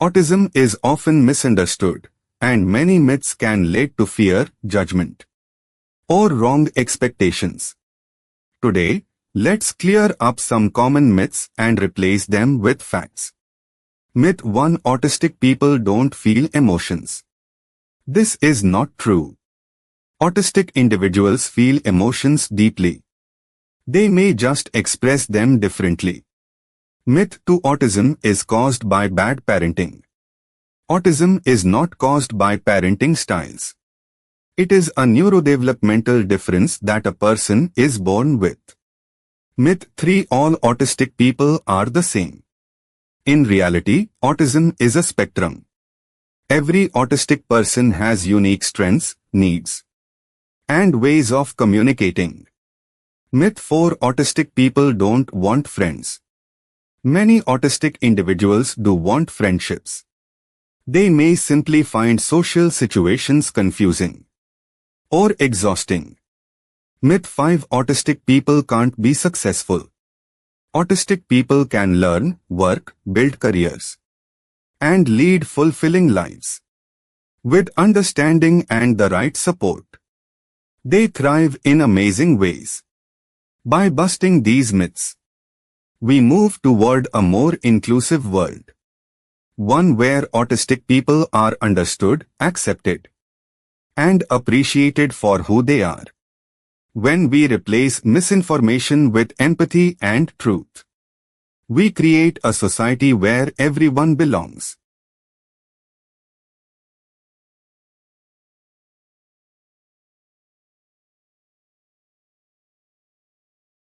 Autism is often misunderstood, and many myths can lead to fear, judgment, or wrong expectations. Today, let's clear up some common myths and replace them with facts. Myth 1: Autistic people don't feel emotions. This is not true. Autistic individuals feel emotions deeply. They may just express them differently. Myth 2: Autism is caused by bad parenting. Autism is not caused by parenting styles. It is a neurodevelopmental difference that a person is born with. Myth 3: All autistic people are the same. In reality, autism is a spectrum. Every autistic person has unique strengths, needs, and ways of communicating. Myth 4: Autistic people don't want friends. Many autistic individuals do want friendships. They may simply find social situations confusing or exhausting. Myth 5: Autistic people can't be successful. Autistic people can learn, work, build careers, and lead fulfilling lives. With understanding and the right support, they thrive in amazing ways. By busting these myths, we move toward a more inclusive world. One where autistic people are understood, accepted, and appreciated for who they are. When we replace misinformation with empathy and truth, we create a society where everyone belongs.